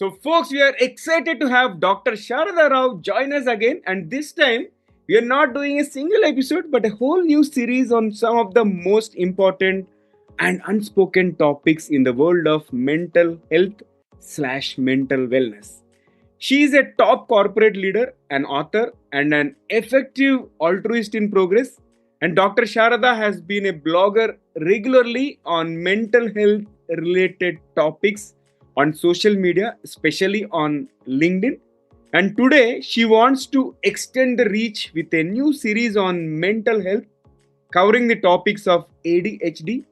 So, folks, we are excited to have Dr. Sharada Rao join us again, and this time we are not doing a single episode but a whole new series on some of the most important and unspoken topics in the world of mental health slash mental wellness. She is a top corporate leader, an author, and an effective altruist in progress. And Dr. Sharada has been a blogger regularly on mental health related topics on social media, especially on LinkedIn. And today she wants to extend the reach with a new series on mental health covering the topics of ADHD,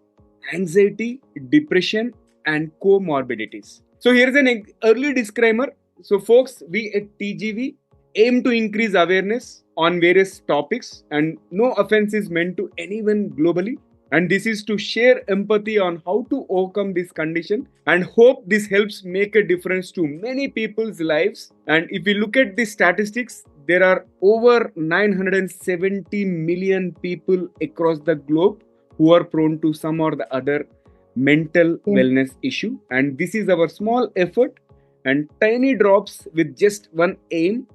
anxiety, depression, and comorbidities. So here's an early disclaimer. So, folks, we at TGV aim to increase awareness on various topics, and no offense is meant to anyone globally. And this is to share empathy on how to overcome this condition and hope this helps make a difference to many people's lives. And if we look at the statistics, there are over 970 million people across the globe who are prone to some or the other mental wellness issue. And this is our small effort and tiny drops with just one aim: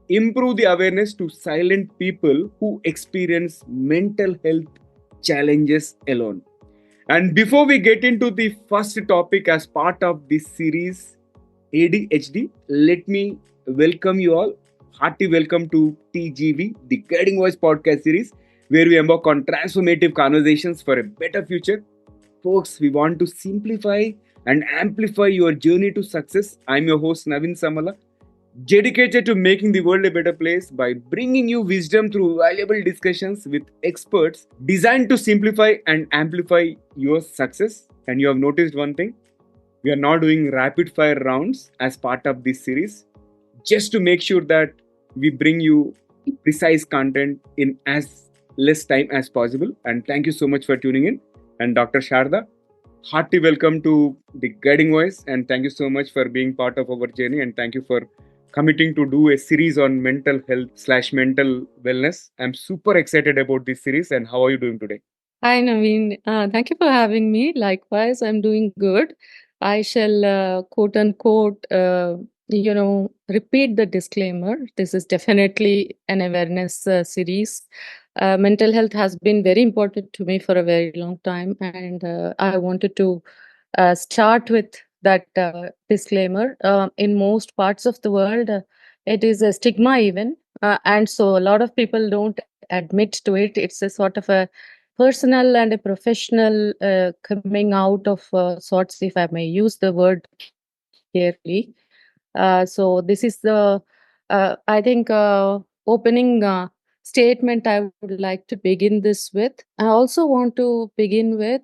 improve the awareness to silent people who experience mental health challenges alone. And before we get into the first topic as part of this series, ADHD, let me welcome you all. Hearty welcome to TGV, the Guiding Voice podcast series, where we embark on transformative conversations for a better future. Folks, we want to simplify and amplify your journey to success. I'm your host, Naveen Samala, dedicated to making the world a better place by bringing you wisdom through valuable discussions with experts designed to simplify and amplify your success. And you have noticed one thing: we are not doing rapid fire rounds as part of this series, just to make sure that we bring you precise content in as less time as possible. And thank you so much for tuning in. And Dr. Sharda, hearty welcome to the Guiding Voice, and thank you so much for being part of our journey, and thank you for committing to do a series on mental health slash mental wellness. I'm super excited about this series. And how are you doing today? Hi, Naveen. Thank you for having me. Likewise, I'm doing good. I shall quote unquote, repeat the disclaimer. This is definitely an awareness series. Mental health has been very important to me for a very long time, and I wanted to start with that disclaimer. In most parts of the world, it is a stigma, even, and so a lot of people don't admit to it. It's a sort of a personal and a professional coming out of sorts, if I may use the word carefully. So this is the, I think, opening statement I would like to begin this with. I also want to begin with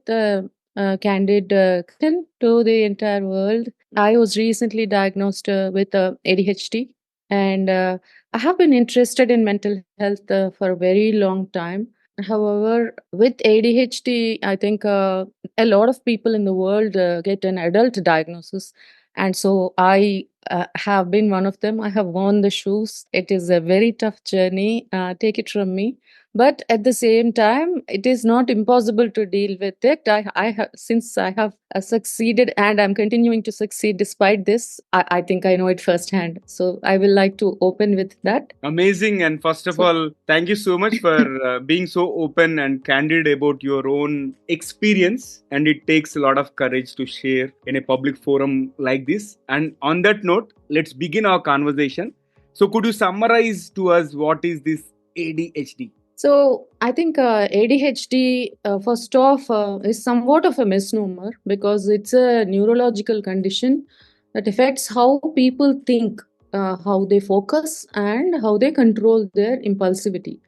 candid question to the entire world. I was recently diagnosed with ADHD, and I have been interested in mental health for a very long time. However, with ADHD, I think a lot of people in the world get an adult diagnosis. And so I have been one of them. I have worn the shoes. It is a very tough journey, take it from me. But at the same time, it is not impossible to deal with it. I have, since I have succeeded and I'm continuing to succeed despite this, I think I know it firsthand. So I will like to open with that. Amazing. And first of So, all, thank you so much for being so open and candid about your own experience. And it takes a lot of courage to share in a public forum like this. And on that note, let's begin our conversation. So, could you summarize to us what is this ADHD? So I think ADHD, first off, is somewhat of a misnomer because it's a neurological condition that affects how people think, how they focus, and how they control their impulsivity.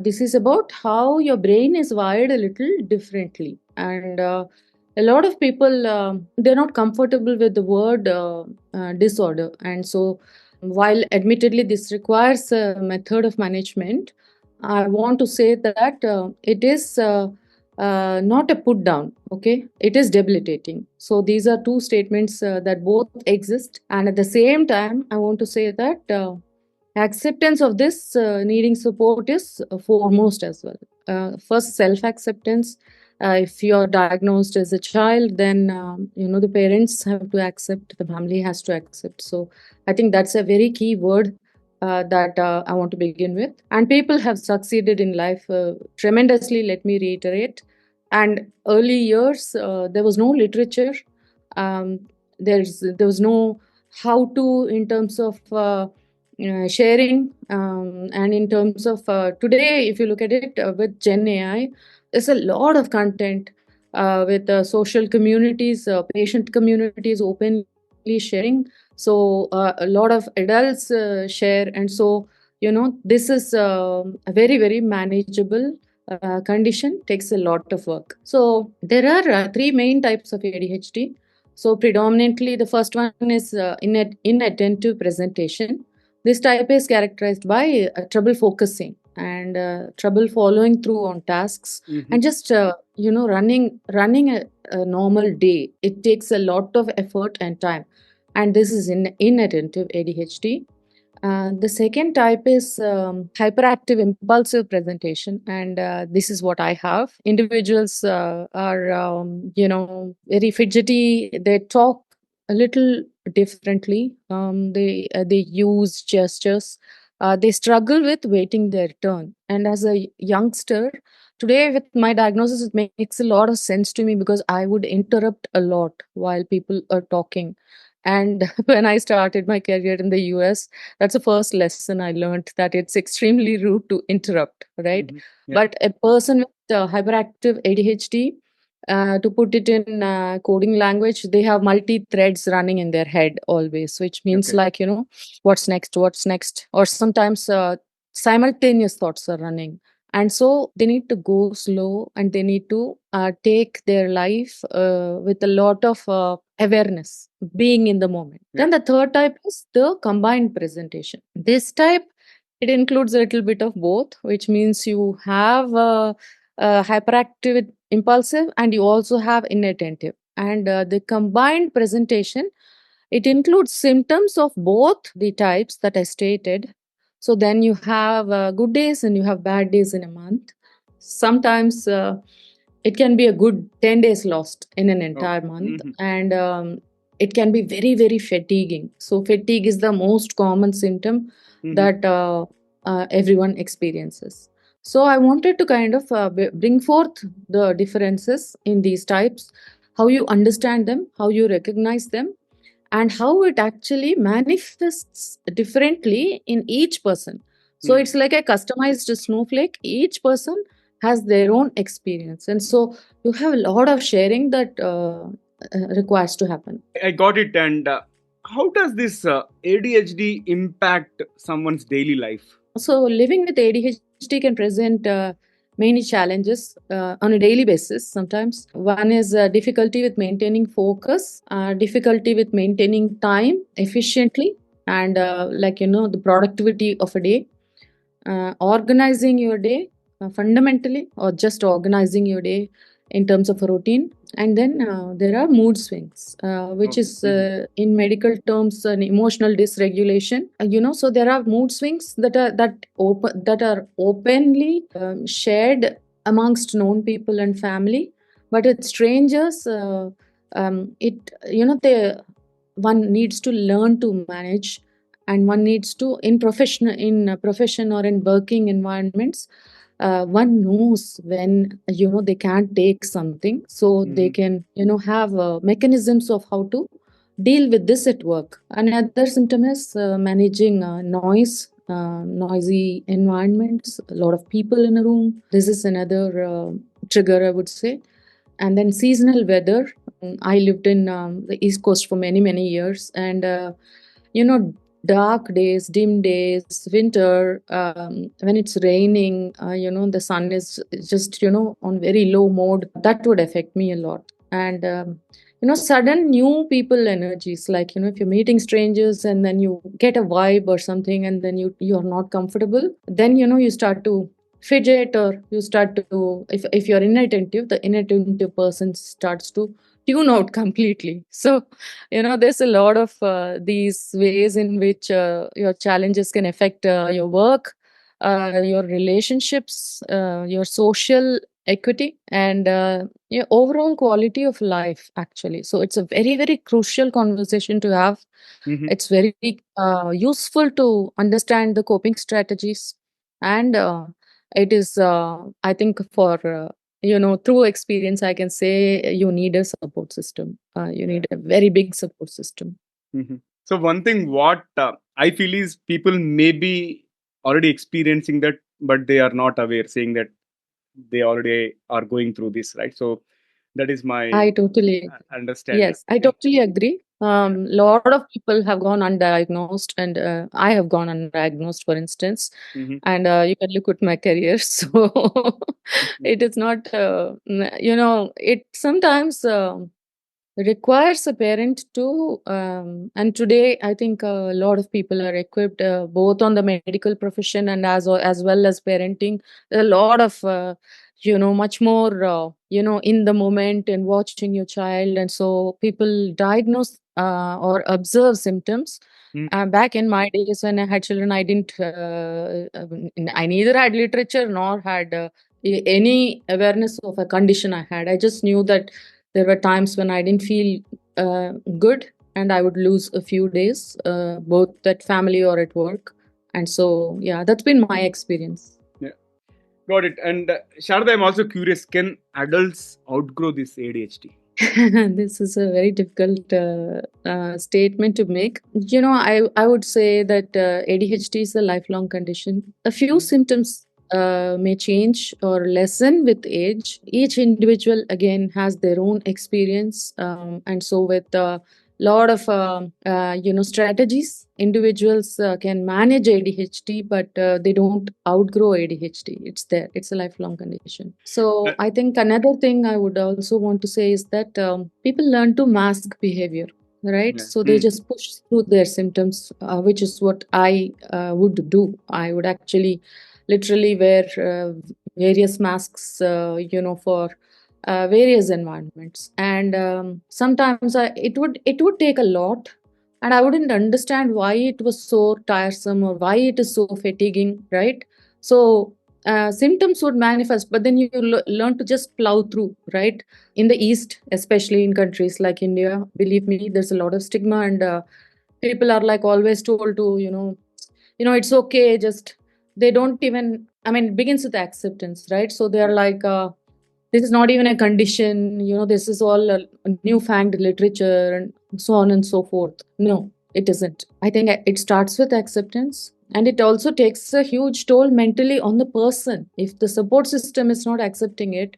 This is about how your brain is wired a little differently, and a lot of people they're not comfortable with the word disorder, and so while admittedly this requires a method of management, I want to say that it is not a put down, okay? It is debilitating. So these are two statements that both exist. And at the same time, I want to say that acceptance of this needing support is foremost as well. First, self acceptance. If you're diagnosed as a child, then the parents have to accept, the family has to accept. So I think that's a very key word that I want to begin with. And people have succeeded in life tremendously, let me reiterate. And early years, there was no literature. There was no how to in terms of sharing, and in terms of today, if you look at it with Gen AI, there's a lot of content with social communities, patient communities openly sharing. So a lot of adults share, and so this is a very very manageable condition, takes a lot of work. So there are three main types of ADHD. So predominantly, the first one is inattentive presentation. This type is characterized by trouble focusing and trouble following through on tasks, and just running a normal day. It takes a lot of effort and time, and this is inattentive ADHD. The second type is hyperactive impulsive presentation, and this is what I have. Individuals are, very fidgety. They talk a little differently. They use gestures. They struggle with waiting their turn. And as a youngster, today with my diagnosis, it makes a lot of sense to me because I would interrupt a lot while people are talking. And when I started my career in the US, that's the first lesson I learned, that it's extremely rude to interrupt, right? Yeah. But a person with hyperactive ADHD, to put it in coding language, they have multi threads running in their head always, which means Okay. like, what's next, what's next? Or sometimes simultaneous thoughts are running. And so they need to go slow, and they need to take their life with a lot of awareness, being in the moment. Yeah. Then the third type is the combined presentation. This type, it includes a little bit of both, which means you have hyperactive impulsive, and you also have inattentive. And the combined presentation, it includes symptoms of both the types that I stated. So then you have good days and you have bad days in a month. Sometimes it can be a good 10 days lost in an entire month. And it can be very very fatiguing. So fatigue is the most common symptom that everyone experiences. So I wanted to kind of bring forth the differences in these types, how you understand them, how you recognize them, and how it actually manifests differently in each person. So it's like a customized snowflake. Each person has their own experience, and so you have a lot of sharing that requires to happen. I got it. And how does this ADHD impact someone's daily life? So living with ADHD can present many challenges on a daily basis. Sometimes one is difficulty with maintaining focus, difficulty with maintaining time efficiently, and the productivity of a day, organizing your day fundamentally, or just organizing your day in terms of a routine. And then there are mood swings, which is in medical terms an emotional dysregulation. So there are mood swings that are openly shared amongst known people and family, but with strangers, it they one needs to learn to manage, and one needs to in a profession or in working environments, one knows when they can't take something, so they can have mechanisms of how to deal with this at work. Another symptom is managing noisy environments, a lot of people in a room. This is another trigger, I would say. And then seasonal weather. I lived in the East Coast for many many years, and you know dark days, dim days, winter, when it's raining, the sun is just on very low mode. That would affect me a lot. And sudden new people energies, like if you're meeting strangers and then you get a vibe or something, and then you're not comfortable, then you start to fidget, or you start to, if you're inattentive, the inattentive person starts to tune out completely. So there's a lot of these ways in which your challenges can affect your work, your relationships, your social equity, and overall quality of life, actually. So it's a very, very crucial conversation to have. Mm-hmm. It's very useful to understand the coping strategies, and it is, I think, for through experience, I can say you need a support system. You Yeah. need a very big support system. Mm-hmm. So one thing what I feel is people may be already experiencing that, but they are not aware, saying that they already are going through this, right? So that is my I totally agree. understanding. Yes, I Yeah. totally agree. Yeah. Lot of people have gone undiagnosed, and I have gone undiagnosed, for instance. Mm-hmm. And you can look at my career. So it is not, it sometimes requires a parent to, and today I think a lot of people are equipped, both on the medical profession and as well as parenting. A lot of much more in the moment and watching your child, and so people diagnose or observe symptoms. Back in my days when I had children, I didn't. I neither had literature nor had any awareness of a condition I had. I just knew that there were times when I didn't feel good, and I would lose a few days, both at family or at work. And so, yeah, that's been my experience. Yeah. Got it. And Sharada, I'm also curious: can adults outgrow this ADHD? This is a very difficult statement to make. I would say that ADHD is a lifelong condition. A few Mm. symptoms may change or lessen with age. Each individual, again, has their own experience. And so, with a lot of strategies, individuals can manage ADHD, but they don't outgrow ADHD. It's there. It's a lifelong condition. Uh, So I think another thing I would also want to say is that people learn to mask behavior, right? yeah. So they just push through their symptoms, which is what I would do. I would actually literally wear various masks, for various environments, and sometimes it would take a lot, and I wouldn't understand why it was so tiresome or why it is so fatiguing, right? So symptoms would manifest, but then you learn to just plow through, right? In the East, especially in countries like India, believe me, there's a lot of stigma, and people are like always told to, it's okay, just they don't even, I mean, it begins with acceptance, right? So they're Yeah. like, this is not even a condition, this is all a newfangled literature and so on and so forth. No, it isn't. I think it starts with acceptance, and it also takes a huge toll mentally on the person. If the support system is not accepting it,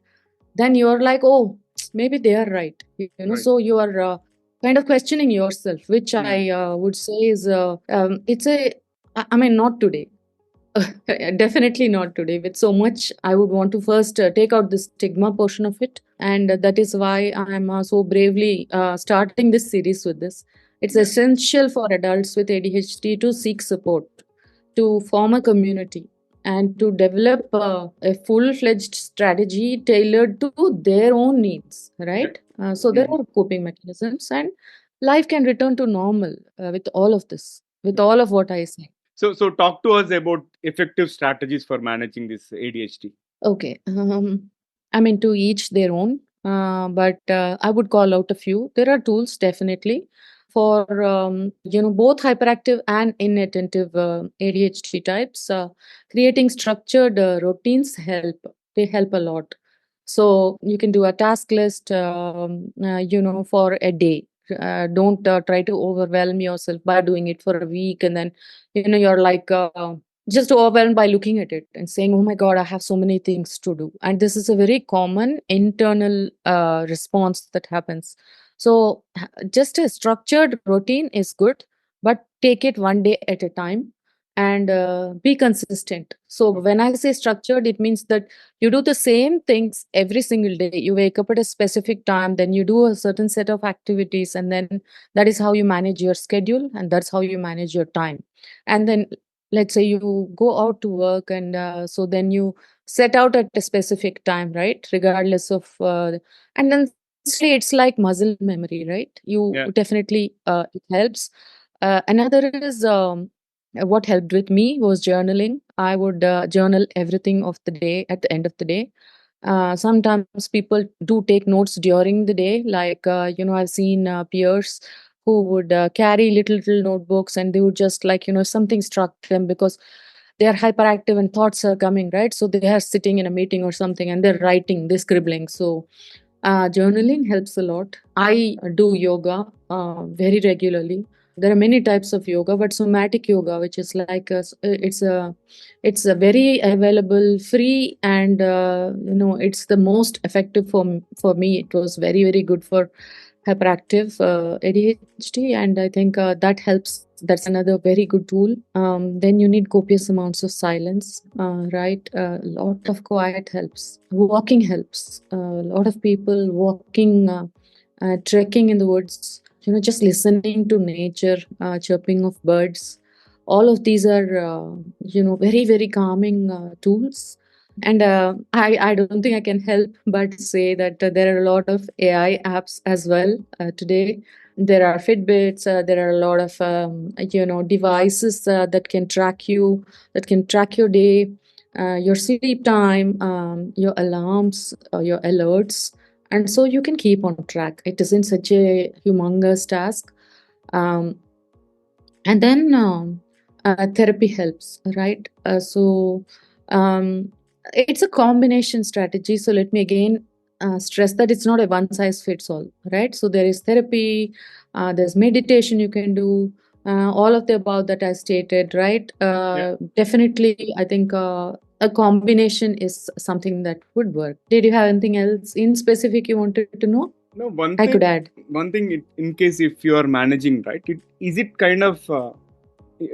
then you're like, oh, maybe they are right. Right. So you are kind of questioning yourself, which Mm. I would say is, it's a, I mean, not today. Definitely not today. With so much, I would want to first take out the stigma portion of it. And that is why I'm so bravely starting this series with this. It's Yeah. essential for adults with ADHD to seek support, to form a community, and to develop a full fledged strategy tailored to their own needs, Yeah. right? So there Mhm. are coping mechanisms, and life can return to normal with all of this, with all of what I say. So talk to us about effective strategies for managing this ADHD. Okay. I mean, to each their own, but I would call out a few. There are tools definitely for both hyperactive and inattentive ADHD types. Creating structured routines help. They help a lot. So you can do a task list, for a day. Don't try to overwhelm yourself by doing it for a week, and then you're like. Just overwhelmed by looking at it and saying, oh my God, I have so many things to do. And this is a very common internal response that happens. So just a structured routine is good, but take it one day at a time, and be consistent. So Okay. when I say structured, it means that you do the same things every single day. You wake up at a specific time, then you do a certain set of activities, and then that is how you manage your schedule, and that's how you manage your time. And then let's say you go out to work, and so then you set out at a specific time, right? Regardless of and then honestly, it's like muscle memory, right? You Yeah. definitely, it helps. Another is, what helped with me was journaling. I would journal everything of the day at the end of the day. Sometimes people do take notes during the day, like I've seen peers who would carry little notebooks, and they would just, like, something struck them because they are hyperactive and thoughts are coming, right? So they are sitting in a meeting or something and they're writing, they're scribbling. So journaling helps a lot. I do yoga very regularly. There are many types of yoga, but somatic yoga, which is like it's a very available, free, and it's the most effective for me. It was very good for hyperactive ADHD, and I think that helps. That's another very good tool. Then you need copious amounts of silence, right? A lot of quiet helps. Walking helps. A lot of people walking, trekking in the woods, just listening to nature, chirping of birds. All of these are, very calming tools. And I don't think I can help but say that there are a lot of AI apps as well today. There are Fitbits. There are a lot of devices that can track your day, your sleep time, your alarms, your alerts, and so you can keep on track. It isn't such a humongous task. Um, and then therapy helps, right? So it's a combination strategy. So let me again stress that it's not a one size fits all, right? So there is therapy, there's meditation you can do, all of the above that I stated, right? Yeah. Definitely, I think a combination is something that would work. Did you have anything else in specific you wanted to know? No, I could add. one thing, in case if you are managing, right? Is it kind of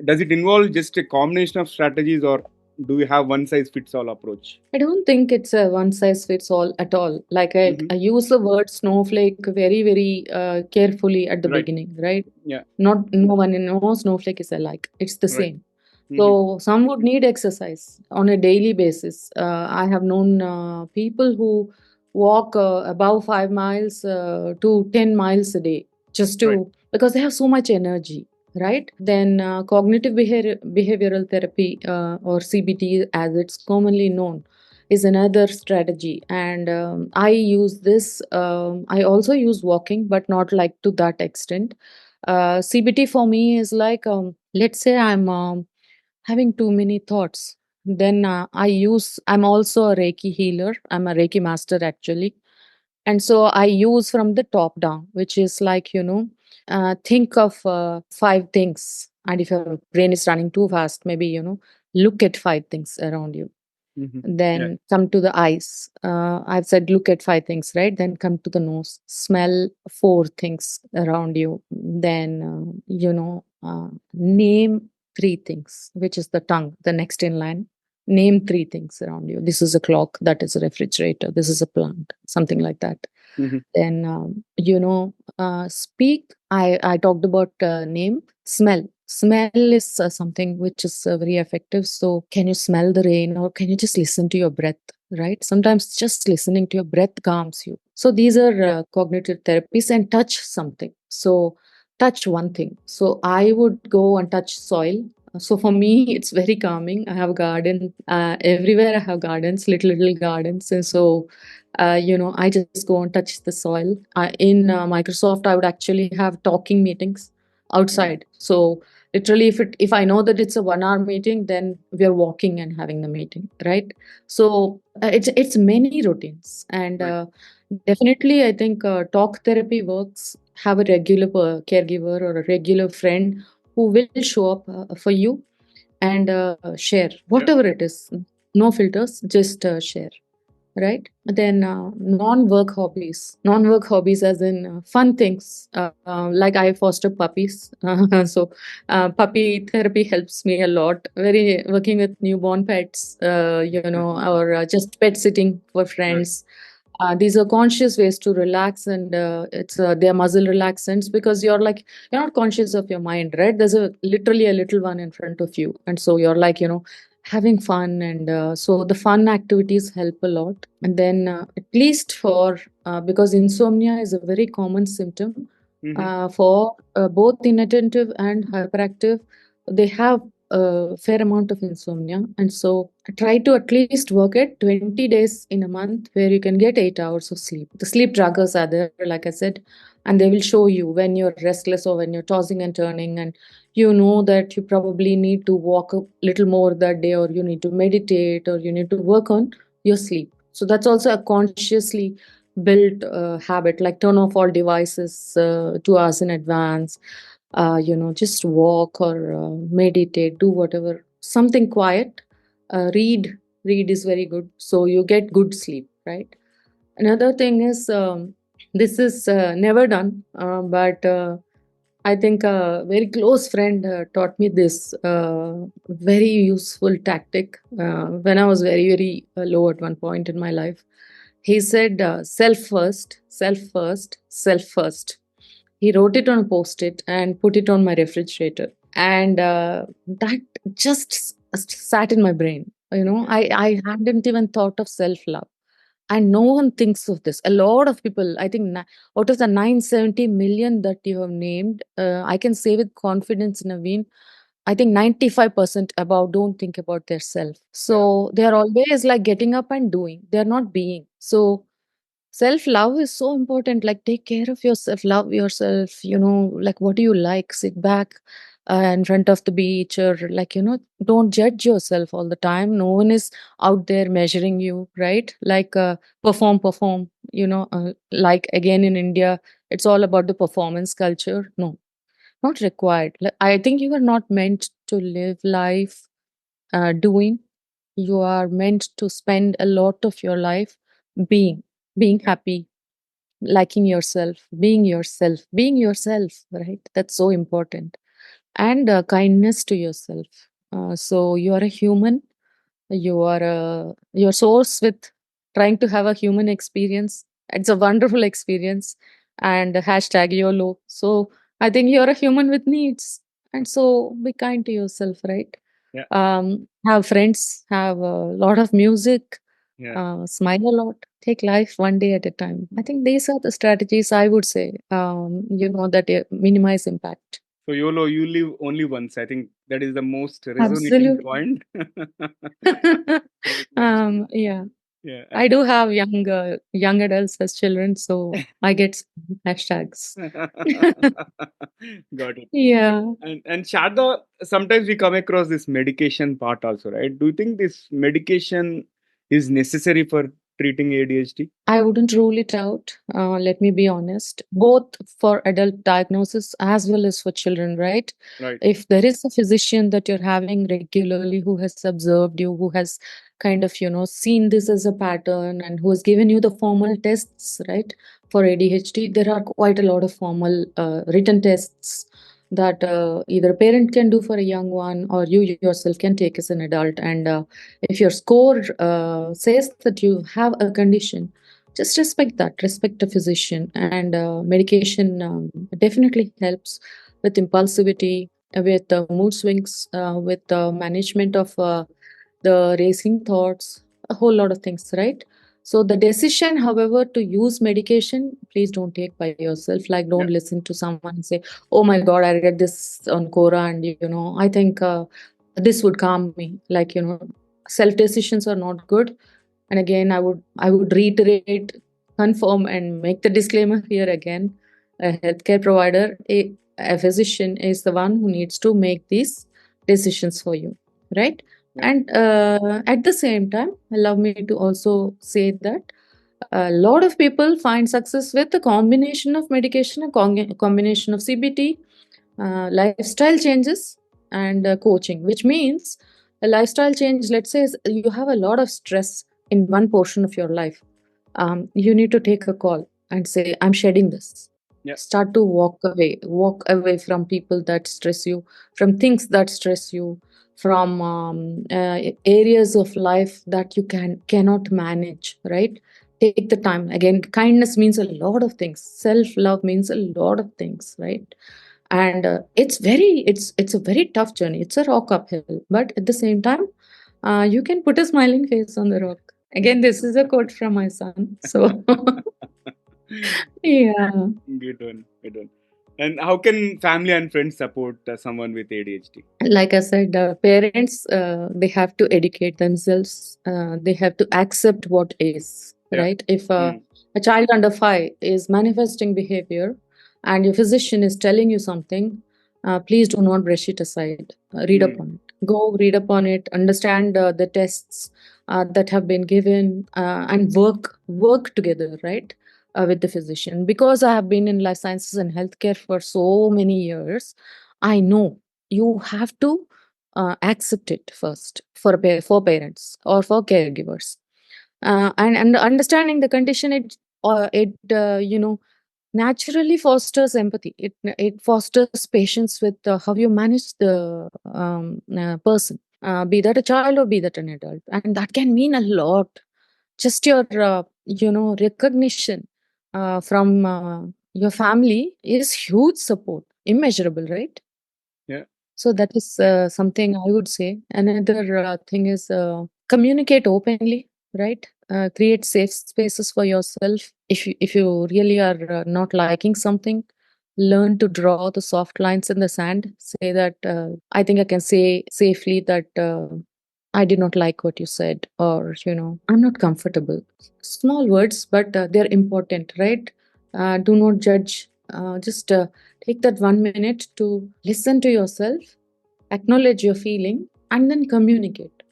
does it involve just a combination of strategies, or do you have one size fits all approach? I don't think it's a one size fits all at all. Like I Mm-hmm. use the word snowflake very carefully at the Right. beginning, right? Yeah. Not no one in no snowflake is alike. It's the Right. same. Mm-hmm. So some would need exercise on a daily basis. I have known people who walk above 5 miles to 10 miles a day just Right. to because they have so much energy, right? Then cognitive behavioral therapy or CBT, as it's commonly known, is another strategy, and I use this. I also use walking, but not like to that extent. CBT for me is like, let's say I'm having too many thoughts. Then I'm also a Reiki healer. I'm a Reiki master actually. And so I use from the top down, which is like, think of 5 things. And if your brain is running too fast, maybe, look at 5 things around you. Mm-hmm. Yeah. Then come to the eyes. I've said look at 5 things, right? Then come to the nose. Smell 4 things around you. Then, name 3 things, which is the tongue, the next in line. Name 3 things around you. This is a clock. That is a refrigerator. This is a plant. Something like that. Mm-hmm. Then, speak. I talked about name. Smell is something which is very effective. So, can you smell the rain, or can you just listen to your breath? Right? Sometimes just listening to your breath calms you. So, these are cognitive therapies. And touch something. So, touch one thing. So, I would go and touch soil. So for me, it's very calming. I have a garden everywhere. I have gardens, little gardens, and so I just go and touch the soil. In Microsoft, I would actually have talking meetings outside. So literally, if I know that it's a 1 hour meeting, then we are walking and having the meeting, right? So it's many routines, and Right. definitely, I think talk therapy works. Have a regular caregiver or a regular friend who will show up for you and share Yeah. whatever it is. No filters, just share, right? Then non-work hobbies as in fun things, like I foster puppies. So puppy therapy helps me a lot, very working with newborn pets, or just pet sitting for Right. friends. These are conscious ways to relax, and it's they're muscle relaxants, because you're not conscious of your mind, right? There's a literally a little one in front of you, and so you're like, having fun, and so the fun activities help a lot. And then at least for because insomnia is a very common symptom Mm-hmm. for both inattentive and hyperactive. They have a fair amount of insomnia, and so I try to at least work at 20 days in a month where you can get 8 hours of sleep. The sleep trackers are there, like I said, and they will show you when you're restless or when you're tossing and turning, and you know that you probably need to walk a little more that day, or you need to meditate, or you need to work on your sleep. So that's also a consciously built habit, like turn off all devices 2 hours in advance, just walk or meditate, do whatever, something quiet, read is very good, so you get good sleep, right? Another thing is, this is never done, but I think a very close friend taught me this very useful tactic when I was very, very low at one point in my life. He said, self first, self first, self first. He wrote it on a post it and put it on my refrigerator. And that just sat in my brain. I hadn't even thought of self love. And no one thinks of this. A lot of people, I think, out of the 970 million that you have named, I can say with confidence, Naveen, I think 95% about don't think about their self. Yeah. So they are always like getting up and doing. They're not being. So self love is so important. Like, take care of yourself, love yourself. Like, what do you like? Sit back in front of the beach, or like, don't judge yourself all the time. No one is out there measuring you, right? Like, perform. Like, again, in India, it's all about the performance culture. No, not required. Like, I think you are not meant to live life doing. You are meant to spend a lot of your life being, being Yeah. happy, liking yourself, being yourself, right? That's so important. And kindness to yourself. So you are a human. Your source with trying to have a human experience. It's a wonderful experience. And hashtag YOLO. So I think you're a human with needs. And so be kind to yourself, right? Yeah. Have friends, have a lot of music, Yeah. smile a lot, take life one day at a time. I think these are the strategies I would say, that minimize impact. So YOLO, you live only once. I think that is the most resonating Absolutely. point. Great mention. Yeah. Yeah. I do have young adults as children, so I get some hashtags. Got it. Yeah. And Sharda, sometimes we come across this medication part also, right? Do you think this medication is necessary for treating ADHD? I wouldn't rule it out. Let me be honest, both for adult diagnosis as well as for children, right? Right. If there is a physician that you're having regularly who has observed you, who has kind of, seen this as a pattern and who has given you the formal tests, right? For ADHD, there are quite a lot of formal written tests that either a parent can do for a young one, or you yourself can take as an adult. And if your score says that you have a condition, just respect that, respect a physician. And medication definitely helps with impulsivity, with mood swings, with management of the racing thoughts, a whole lot of things, right? So the decision, however, to use medication, please don't take by yourself. Like, Yeah. don't listen to someone and say, oh my god, I read this on Quora, and I think this would calm me. Like, self decisions are not good. And again, I would reiterate, confirm, and make the disclaimer here again. A healthcare provider, a physician is the one who needs to make these decisions for you, right? Yeah. And at the same time, allow me to also say that a lot of people find success with a combination of medication, a combination of CBT, lifestyle changes, and coaching, which means a lifestyle change, let's say, is you have a lot of stress in one portion of your life. You need to take a call and say, I'm shedding this. Yeah. Start to walk away from people that stress you, from things that stress you, from areas of life that you cannot manage, right? Take the time. Again, kindness means a lot of things, self love means a lot of things, right? And it's a very tough journey. It's a rock uphill, but at the same time, you can put a smiling face on the rock. Again, this is a quote from my son, so yeah. Good one. Good one. And how can family and friends support someone with ADHD? Like I said, parents, they have to educate themselves. They have to accept what is Yeah. right. If Mm. a child under 5 is manifesting behavior and your physician is telling you something, please do not brush it aside. Read up Mm. on it, go read up on it, understand the tests that have been given, and work together, right, with the physician. Because I have been in life sciences and healthcare for so many years, I know you have to accept it first for for parents or for caregivers, and understanding the condition, it naturally fosters empathy. It fosters patience with how you manage the person, be that a child or be that an adult, and that can mean a lot. Just your recognition from your family is huge support, immeasurable, right? Yeah. So that is something I would say. Another thing is communicate openly, right? Create safe spaces for yourself. If you really are not liking something, learn to draw the soft lines in the sand. Say that I think I can say safely that I did not like what you said, or I'm not comfortable. Small words, but they're important, right? Do not judge. Just take that 1 minute to listen to yourself, acknowledge your feeling, and then communicate.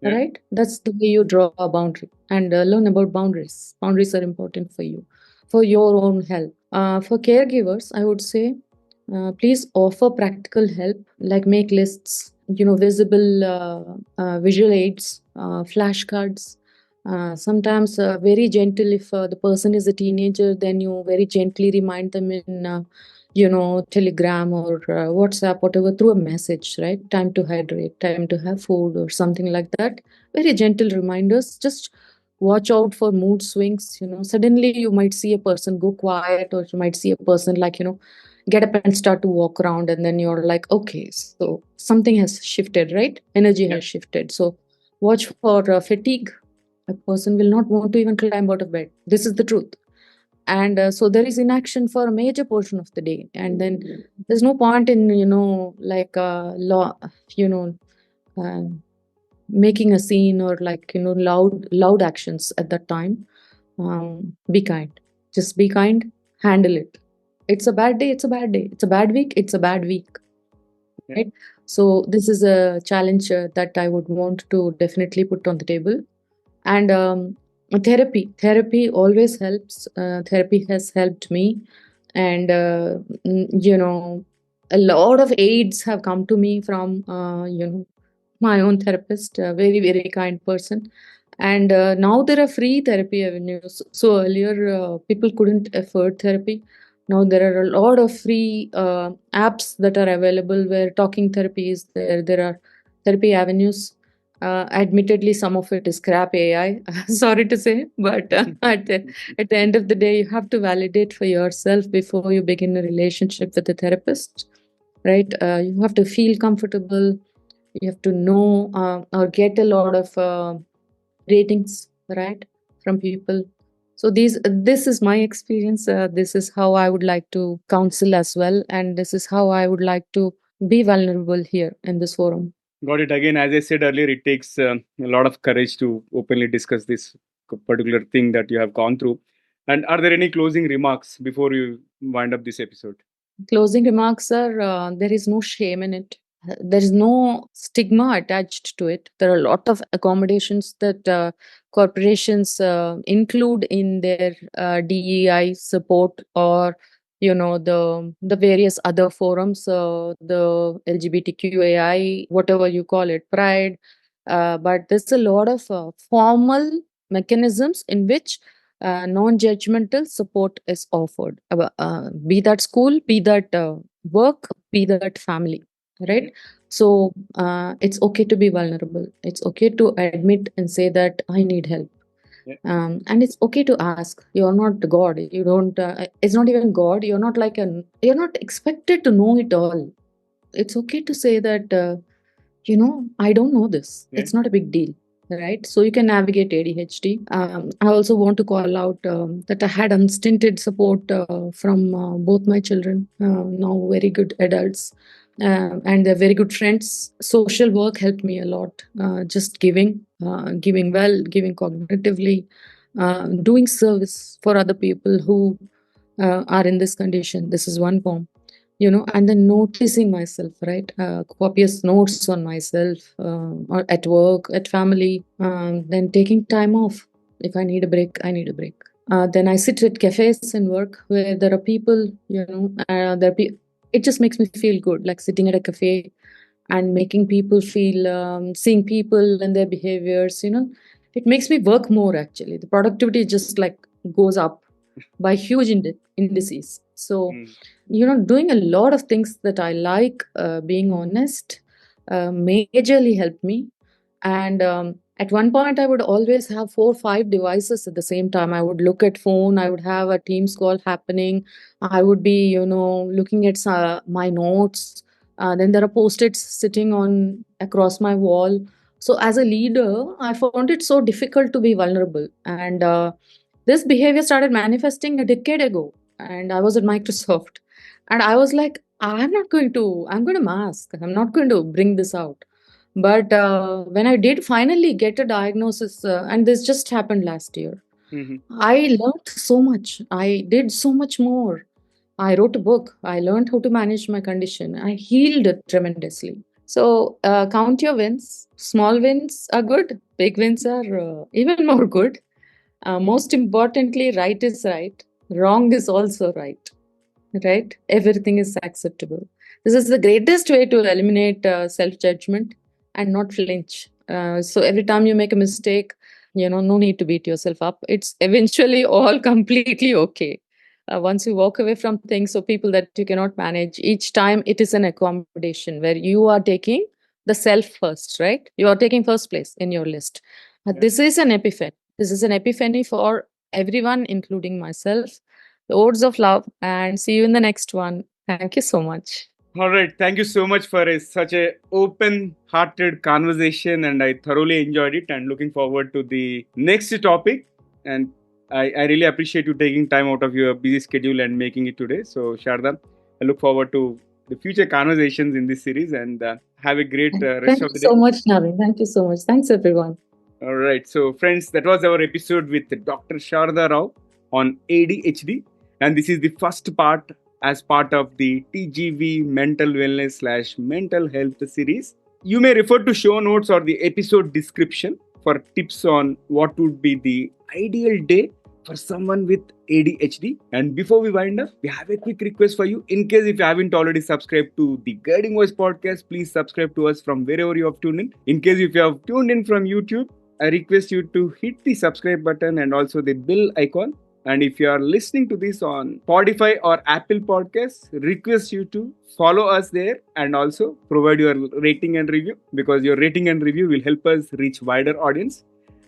Yeah. Right? That's the way you draw a boundary and learn about boundaries. Boundaries are important for you, for your own health. For caregivers, I would say, please offer practical help, like make lists, visible visual aids, flashcards. Sometimes very gentle. If the person is a teenager, then you very gently remind them in Telegram or WhatsApp, whatever, through a message, right? Time to hydrate, time to have food, or something like that. Very gentle reminders. Just watch out for mood swings. Suddenly you might see a person go quiet, or you might see a person, like, get up and start to walk around, and then you're like, okay, so something has shifted, right? Energy Yeah. has shifted. So watch for fatigue. A person will not want to even climb out of bed. This is the truth. And so there is inaction for a major portion of the day, and then there's no point in like law you know uh, making a scene, or like loud actions at that time. Be kind. Just be kind. Handle it. It's a bad day, it's a bad day. It's a bad week, it's a bad week, Yeah. right? So this is a challenge that I would want to definitely put on the table. And therapy always helps. Therapy has helped me. And a lot of aids have come to me from my own therapist, a very very kind person. And now there are free therapy avenues. So earlier people couldn't afford therapy. Now there are a lot of free apps that are available, where talking therapy is there. There are therapy avenues. Admittedly, some of it is crap AI. Sorry to say, but at the end of the day, you have to validate for yourself before you begin a relationship with a therapist, right? You have to feel comfortable. You have to know or get a lot of ratings, right, from people. So this is my experience. This is how I would like to counsel as well, and this is how I would like to be vulnerable here in this forum. Got it. Again, as I said earlier, it takes a lot of courage to openly discuss this particular thing that you have gone through. And are there any closing remarks before you wind up this episode? Closing remarks are, there is no shame in it. There is no stigma attached to it. There are a lot of accommodations that corporations include in their DEI support, or the various other forums, the LGBTQAI, whatever you call it, Pride. But there's a lot of formal mechanisms in which non-judgmental support is offered, be that school, be that work, be that family, Yeah. right? So it's okay to be vulnerable. It's okay to admit and say that I need help. Yeah. And it's okay to ask. You're not God. You don't it's not even God. You're not expected to know it all. It's okay to say that I don't know this. Yeah. It's not a big deal. right? So you can navigate ADHD. I also want to call out that I had unstinted support from both my children, now very good adults, and they're very good friends. Social work helped me a lot. Just giving well, giving cognitively, doing service for other people who are in this condition. This is one form, and then noticing myself, right? Copious notes on myself, or at work, at family, then taking time off. If I need a break, I need a break. Then I sit at cafes and work where there are people, it just makes me feel good, like sitting at a cafe and making people feel, seeing people and their behaviors, it makes me work more. Actually, the productivity just like goes up by huge indices. So, Mm. doing a lot of things that I like, being honest, majorly helped me. And at one point, I would always have 4 or 5 devices at the same time. I would look at phone. I would have a Teams call happening. I would be, looking at my notes. Then there are post-its sitting on across my wall. So as a leader, I found it so difficult to be vulnerable. And this behavior started manifesting a decade ago. And I was at Microsoft. And I was like, I'm going to mask. I'm not going to bring this out. But when I did finally get a diagnosis, and this just happened last year, Mhm. I learned so much. I did so much more. I wrote a book. I learned how to manage my condition. I healed it tremendously. So count your wins. Small wins are good. Big wins are even more good. Most importantly, right is right. Wrong is also right. Right? Everything is acceptable. This is the greatest way to eliminate self judgment and not flinch. So every time you make a mistake, no need to beat yourself up. It's eventually all completely okay. Once you walk away from things or people that you cannot manage, each time it is an accommodation where you are taking the self first, right? You are taking first place in your list. Yeah. This is an epiphany. This is an epiphany for everyone, including myself. Loads of love and see you in the next one. Thank you so much. All right. Thank you so much for such a open-hearted conversation, and I thoroughly enjoyed it. And looking forward to the next topic. And I really appreciate you taking time out of your busy schedule and making it today. So, Sharda, I look forward to the future conversations in this series, and have a great rest Thank of you the day. so much, Naveen. Thank you so much. Thanks, everyone. All right. So, friends, that was our episode with Dr. Sharada Rao on ADHD. And this is the first part as part of the TGV Mental Wellness / Mental Health series. You may refer to show notes or the episode description for tips on what would be the ideal day for someone with ADHD. And before we wind up, we have a quick request for you. In case if you haven't already subscribed to the Guiding Voice podcast, please subscribe to us from wherever you have tuned in. In case if you have tuned in from YouTube, I request you to hit the subscribe button and also the bell icon. And if you are listening to this on Spotify or Apple Podcasts, request you to follow us there and also provide your rating and review, because your rating and review will help us reach wider audience.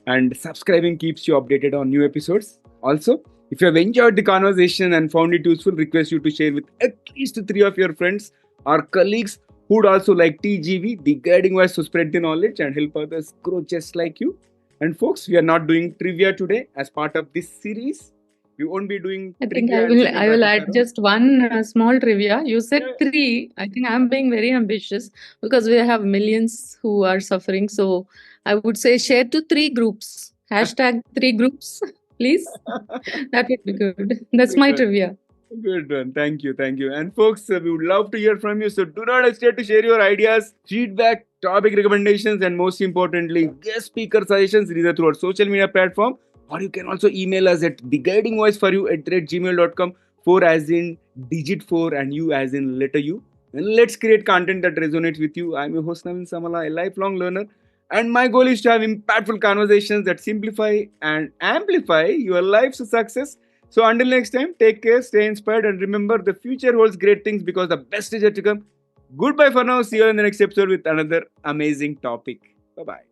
And subscribing keeps you updated on new episodes. Also, if you have enjoyed the conversation and found it useful, request you to share with at least 3 of your friends or colleagues who would also like TGV, the guiding voice to spread the knowledge and help others grow just like you. And folks, we are not doing trivia today as part of this series. We won't be doing I think trivia and single I will rapid add fire. just one small trivia. You said Yeah. three. I think I'm being very ambitious because we have millions who are suffering. So I would say share to 3 groups. Hashtag 3 groups, please. That would be good. That's Good my one. trivia. Good one. Thank you. Thank you. And folks, we would love to hear from you. So do not hesitate to share your ideas, feedback, topic recommendations, and most importantly, guest speaker suggestions either through our social media platform, or you can also email us at theguidingvoiceforyou@gmail.com. 4 as in digit 4 and you as in letter U. And let's create content that resonates with you. I'm your host Naveen Samala, a lifelong learner. And my goal is to have impactful conversations that simplify and amplify your life's success. So until next time, take care, stay inspired, and remember the future holds great things because the best is yet to come. Goodbye for now. See you in the next episode with another amazing topic. Bye bye.